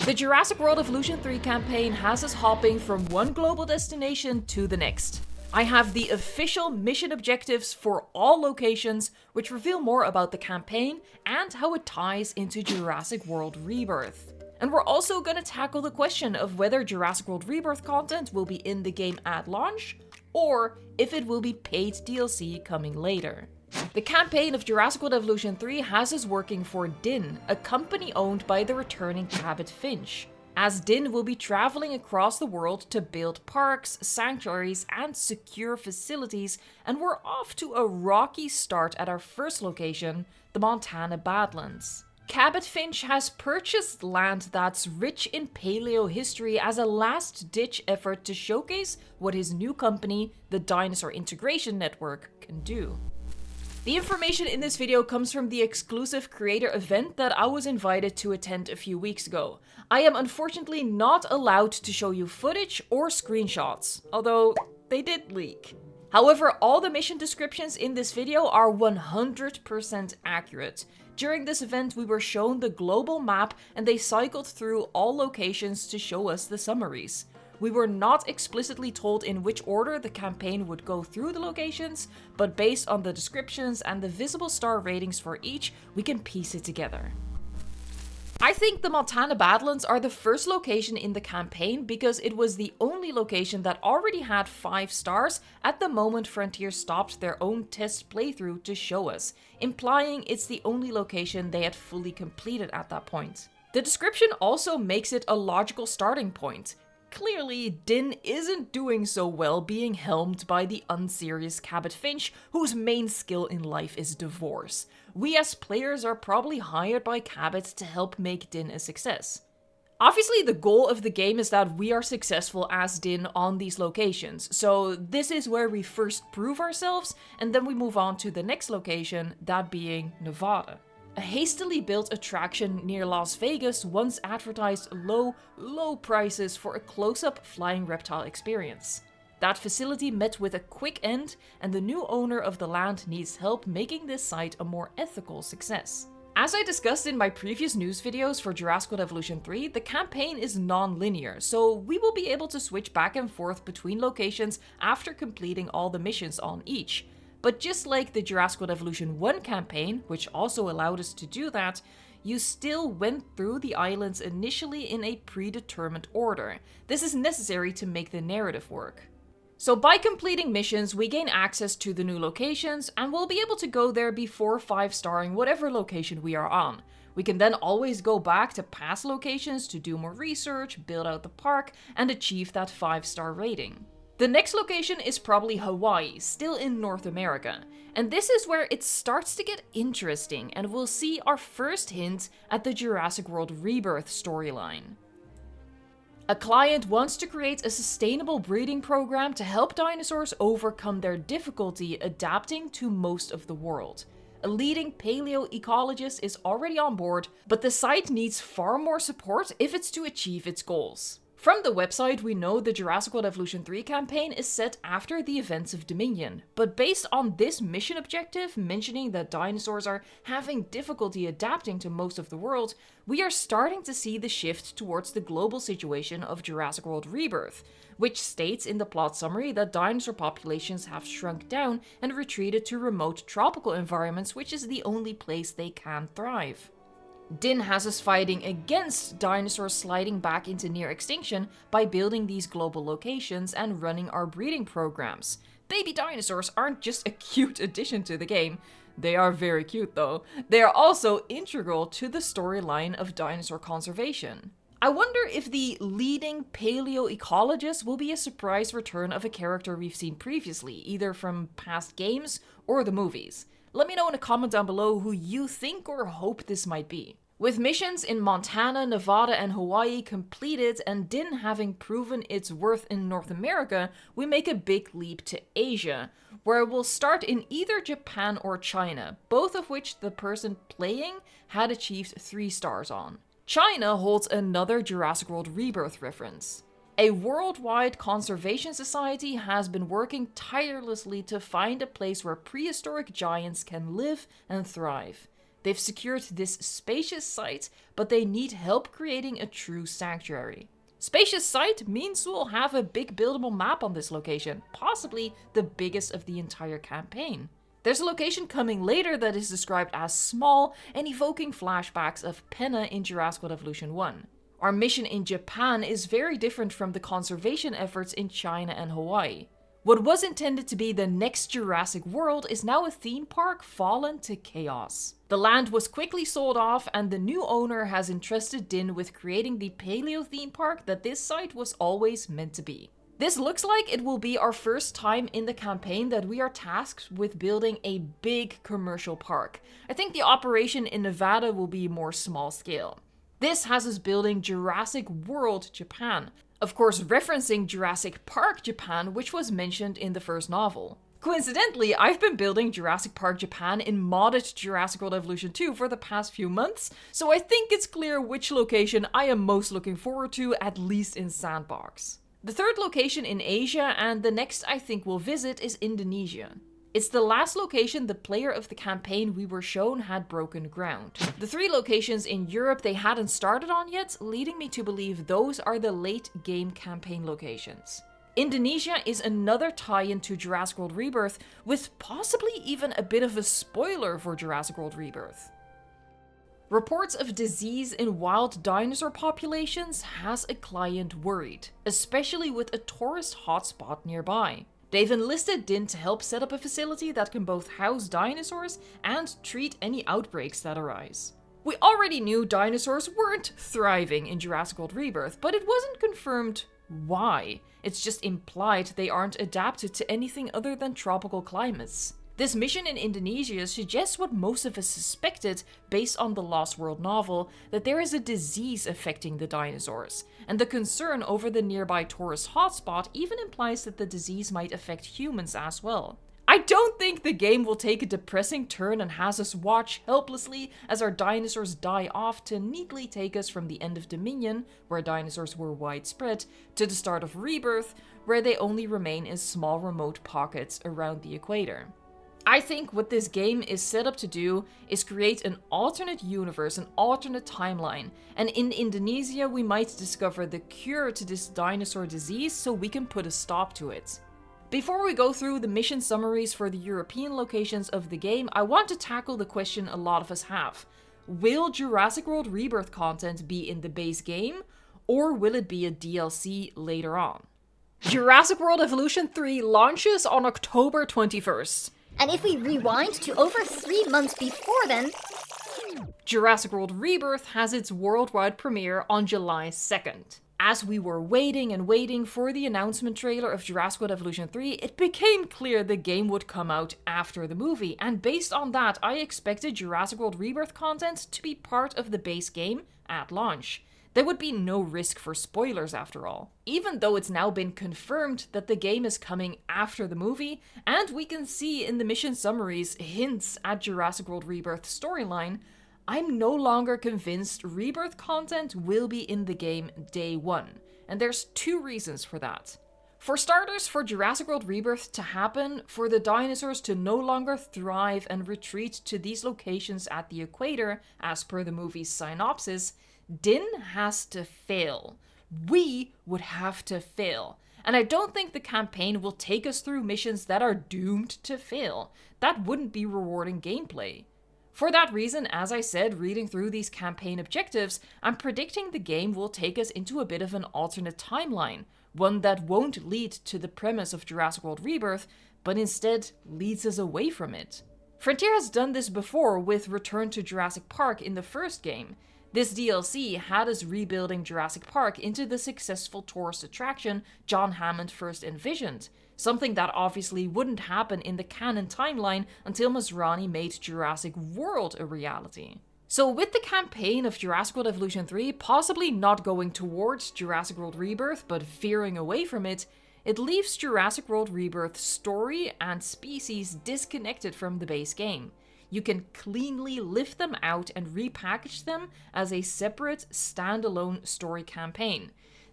The Jurassic World Evolution 3 campaign has us hopping from one global destination to the next. I have the official mission objectives for all locations, which reveal more about the campaign and how it ties into Jurassic World Rebirth. And we're also going to tackle the question of whether Jurassic World Rebirth content will be in the game at launch, or if it will be paid DLC coming later. The campaign of Jurassic World Evolution 3 has us working for DIN, a company owned by the returning Cabot Finch, as DIN will be traveling across the world to build parks, sanctuaries, and secure facilities, and we're off to a rocky start at our first location, the Montana Badlands. Cabot Finch has purchased land that's rich in paleo history as a last-ditch effort to showcase what his new company, the Dinosaur Integration Network, can do. The information in this video comes from the exclusive creator event that I was invited to attend a few weeks ago. I am unfortunately not allowed to show you footage or screenshots, although they did leak. However, all the mission descriptions in this video are 100% accurate. During this event, we were shown the global map and they cycled through all locations to show us the summaries. We were not explicitly told in which order the campaign would go through the locations, but based on the descriptions and the visible star ratings for each, we can piece it together. I think the Montana Badlands are the first location in the campaign because it was the only location that already had 5 stars at the moment Frontier stopped their own test playthrough to show us, implying it's the only location they had fully completed at that point. The description also makes it a logical starting point. Clearly, DIN isn't doing so well being helmed by the unserious Cabot Finch, whose main skill in life is divorce. We as players are probably hired by Cabot to help make DIN a success. Obviously, the goal of the game is that we are successful as DIN on these locations, so this is where we first prove ourselves, and then we move on to the next location, that being Nevada. A hastily built attraction near Las Vegas once advertised low prices for a close-up flying reptile experience. That facility met with a quick end, and the new owner of the land needs help making this site a more ethical success. As I discussed in my previous news videos for Jurassic World Evolution 3, the campaign is non-linear, so we will be able to switch back and forth between locations after completing all the missions on each. But just like the Jurassic World Evolution 1 campaign, which also allowed us to do that, you still went through the islands initially in a predetermined order. This is necessary to make the narrative work. So by completing missions, we gain access to the new locations, and we'll be able to go there before 5-starring whatever location we are on. We can then always go back to past locations to do more research, build out the park, and achieve that 5-star rating. The next location is probably Hawaii, still in North America, and this is where it starts to get interesting and we'll see our first hint at the Jurassic World Rebirth storyline. A client wants to create a sustainable breeding program to help dinosaurs overcome their difficulty adapting to most of the world. A leading paleoecologist is already on board, but the site needs far more support if it's to achieve its goals. From the website, we know the Jurassic World Evolution 3 campaign is set after the events of Dominion, but based on this mission objective mentioning that dinosaurs are having difficulty adapting to most of the world, we are starting to see the shift towards the global situation of Jurassic World Rebirth, which states in the plot summary that dinosaur populations have shrunk down and retreated to remote tropical environments, which is the only place they can thrive. DIN has us fighting against dinosaurs sliding back into near extinction by building these global locations and running our breeding programs. Baby dinosaurs aren't just a cute addition to the game. They are very cute though. They are also integral to the storyline of dinosaur conservation. I wonder if the leading paleoecologist will be a surprise return of a character we've seen previously, either from past games or the movies. Let me know in a comment down below who you think or hope this might be. With missions in Montana, Nevada, and Hawaii completed and DIN having proven its worth in North America, we make a big leap to Asia, where we'll start in either Japan or China, both of which the person playing had achieved 3 stars on. China holds another Jurassic World Rebirth reference. A worldwide conservation society has been working tirelessly to find a place where prehistoric giants can live and thrive. They've secured this spacious site, but they need help creating a true sanctuary. Spacious site means we'll have a big buildable map on this location, possibly the biggest of the entire campaign. There's a location coming later that is described as small and evoking flashbacks of Penna in Jurassic World Evolution 1. Our mission in Japan is very different from the conservation efforts in China and Hawaii. What was intended to be the next Jurassic World is now a theme park fallen to chaos. The land was quickly sold off, and the new owner has entrusted Din with creating the paleo theme park that this site was always meant to be. This looks like it will be our first time in the campaign that we are tasked with building a big commercial park. I think the operation in Nevada will be more small scale. This has us building Jurassic World Japan, of course referencing Jurassic Park Japan, which was mentioned in the first novel. Coincidentally, I've been building Jurassic Park Japan in modded Jurassic World Evolution 2 for the past few months, so I think it's clear which location I am most looking forward to, at least in Sandbox. The third location in Asia, and the next I think we'll visit, is Indonesia. It's the last location the player of the campaign we were shown had broken ground. The 3 locations in Europe they hadn't started on yet, leading me to believe those are the late game campaign locations. Indonesia is another tie-in to Jurassic World Rebirth, with possibly even a bit of a spoiler for Jurassic World Rebirth. Reports of disease in wild dinosaur populations has a client worried, especially with a tourist hotspot nearby. They've enlisted Din to help set up a facility that can both house dinosaurs and treat any outbreaks that arise. We already knew dinosaurs weren't thriving in Jurassic World Rebirth, but it wasn't confirmed why. It's just implied they aren't adapted to anything other than tropical climates. This mission in Indonesia suggests what most of us suspected based on the Lost World novel, that there is a disease affecting the dinosaurs, and the concern over the nearby tourist hotspot even implies that the disease might affect humans as well. I don't think the game will take a depressing turn and has us watch helplessly as our dinosaurs die off to neatly take us from the end of Dominion, where dinosaurs were widespread, to the start of Rebirth, where they only remain in small remote pockets around the equator. I think what this game is set up to do is create an alternate universe, an alternate timeline, and in Indonesia we might discover the cure to this dinosaur disease so we can put a stop to it. Before we go through the mission summaries for the European locations of the game, I want to tackle the question a lot of us have. Will Jurassic World Rebirth content be in the base game, or will it be a DLC later on? Jurassic World Evolution 3 launches on October 21st. And if we rewind to over 3 months before then, Jurassic World Rebirth has its worldwide premiere on July 2nd. As we were waiting and waiting for the announcement trailer of Jurassic World Evolution 3, it became clear the game would come out after the movie, and based on that, I expected Jurassic World Rebirth content to be part of the base game at launch. There would be no risk for spoilers after all. Even though it's now been confirmed that the game is coming after the movie, and we can see in the mission summaries hints at Jurassic World Rebirth storyline, I'm no longer convinced Rebirth content will be in the game day one. And there's 2 reasons for that. For starters, for Jurassic World Rebirth to happen, for the dinosaurs to no longer thrive and retreat to these locations at the equator, as per the movie's synopsis, Din has to fail. We would have to fail. And I don't think the campaign will take us through missions that are doomed to fail. That wouldn't be rewarding gameplay. For that reason, as I said, reading through these campaign objectives, I'm predicting the game will take us into a bit of an alternate timeline, one that won't lead to the premise of Jurassic World Rebirth, but instead leads us away from it. Frontier has done this before with Return to Jurassic Park in the first game. This DLC had us rebuilding Jurassic Park into the successful tourist attraction John Hammond first envisioned, something that obviously wouldn't happen in the canon timeline until Masrani made Jurassic World a reality. So with the campaign of Jurassic World Evolution 3 possibly not going towards Jurassic World Rebirth but veering away from it, it leaves Jurassic World Rebirth's story and species disconnected from the base game. You can cleanly lift them out and repackage them as a separate, standalone story campaign.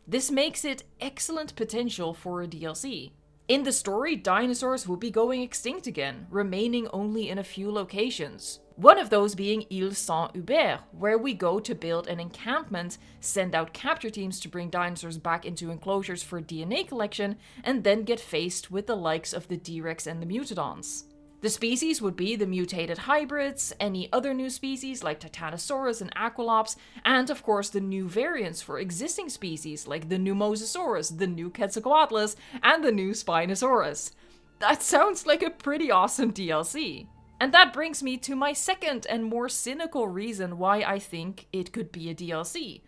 This makes it excellent potential for a DLC. In the story, dinosaurs will be going extinct again, remaining only in a few locations. One of those being Île Saint-Hubert, where we go to build an encampment, send out capture teams to bring dinosaurs back into enclosures for DNA collection, and then get faced with the likes of the D-Rex and the Mutodons. The species would be the mutated hybrids, any other new species like Titanosaurus and Aqualops, and of course the new variants for existing species like the new Mosasaurus, the new Quetzalcoatlus, and the new Spinosaurus. That sounds like a pretty awesome DLC. And that brings me to my second and more cynical reason why I think it could be a DLC.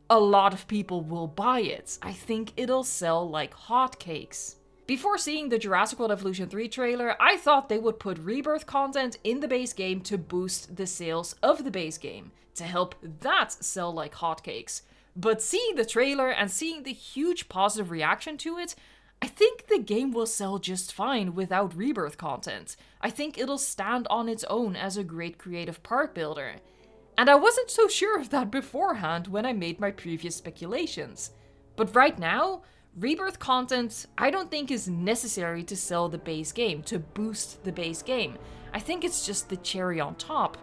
A lot of people will buy it. I think it'll sell like hotcakes. Before seeing the Jurassic World Evolution 3 trailer, I thought they would put Rebirth content in the base game to boost the sales of the base game, to help that sell like hotcakes. But seeing the trailer and seeing the huge positive reaction to it, I think the game will sell just fine without Rebirth content. I think it'll stand on its own as a great creative park builder. And I wasn't so sure of that beforehand when I made my previous speculations. But right now, Rebirth content I don't think is necessary to sell the base game, to boost the base game. I think it's just the cherry on top.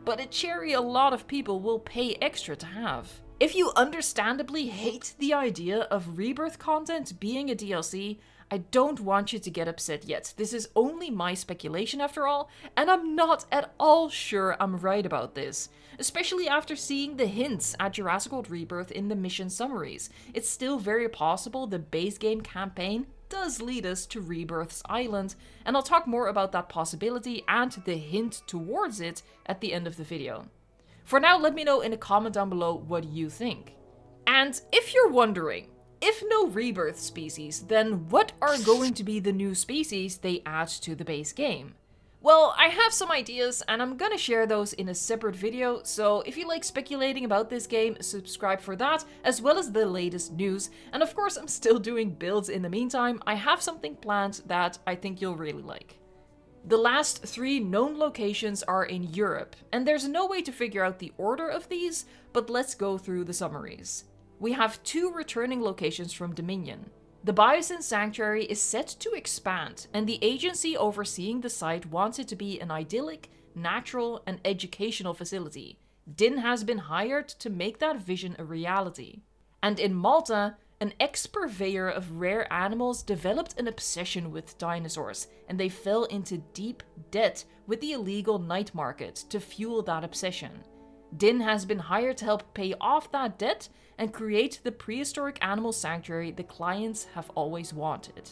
But a cherry a lot of people will pay extra to have. If you understandably hate the idea of Rebirth content being a DLC, I don't want you to get upset yet. This is only my speculation after all, and I'm not at all sure I'm right about this. Especially after seeing the hints at Jurassic World Rebirth in the mission summaries. It's still very possible the base game campaign does lead us to Rebirth's island, and I'll talk more about that possibility and the hint towards it at the end of the video. For now, let me know in a comment down below what you think. And if you're wondering, if no Rebirth species, then what are going to be the new species they add to the base game? Well, I have some ideas and I'm gonna share those in a separate video, so if you like speculating about this game, subscribe for that, as well as the latest news. And of course, I'm still doing builds in the meantime. I have something planned that I think you'll really like. The last 3 known locations are in Europe, and there's no way to figure out the order of these, but let's go through the summaries. We have 2 returning locations from Dominion. The Biosyn Sanctuary is set to expand, and the agency overseeing the site wants it to be an idyllic, natural, and educational facility. Din has been hired to make that vision a reality. And in Malta, an ex-purveyor of rare animals developed an obsession with dinosaurs, and they fell into deep debt with the illegal night market to fuel that obsession. Din has been hired to help pay off that debt and create the prehistoric animal sanctuary the clients have always wanted.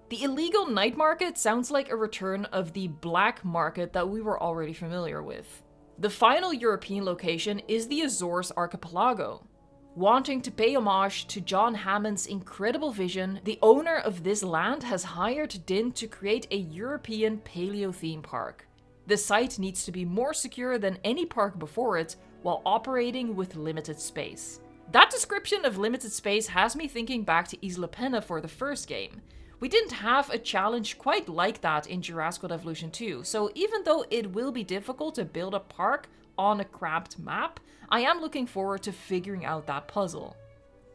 The illegal night market sounds like a return of the black market that we were already familiar with. The final European location is the Azores archipelago. Wanting to pay homage to John Hammond's incredible vision, the owner of this land has hired Din to create a European paleo theme park. The site needs to be more secure than any park before it, while operating with limited space. That description of limited space has me thinking back to Isla Pena for the first game. We didn't have a challenge quite like that in Jurassic World Evolution 2, so even though it will be difficult to build a park on a cramped map, I am looking forward to figuring out that puzzle.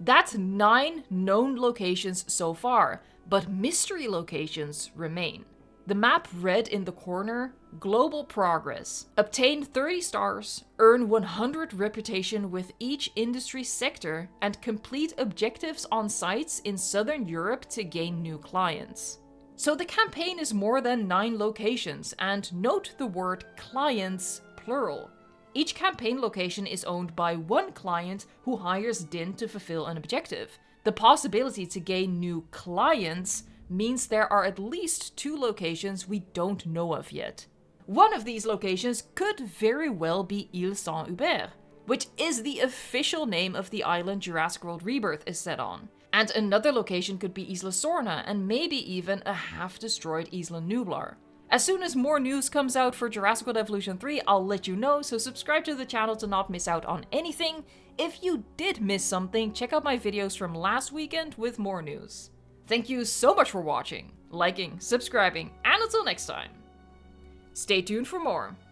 That's 9 known locations so far, but mystery locations remain. The map read in the corner, Global Progress. Obtain 30 stars, earn 100 reputation with each industry sector, and complete objectives on sites in Southern Europe to gain new clients. So the campaign is more than 9 locations, and note the word clients, plural. Each campaign location is owned by one client who hires Din to fulfill an objective. The possibility to gain new clients means there are at least 2 locations we don't know of yet. One of these locations could very well be Île Saint-Hubert, which is the official name of the island Jurassic World Rebirth is set on. And another location could be Isla Sorna, and maybe even a half-destroyed Isla Nublar. As soon as more news comes out for Jurassic World Evolution 3, I'll let you know, so subscribe to the channel to not miss out on anything. If you did miss something, check out my videos from last weekend with more news. Thank you so much for watching, liking, subscribing, and until next time, stay tuned for more.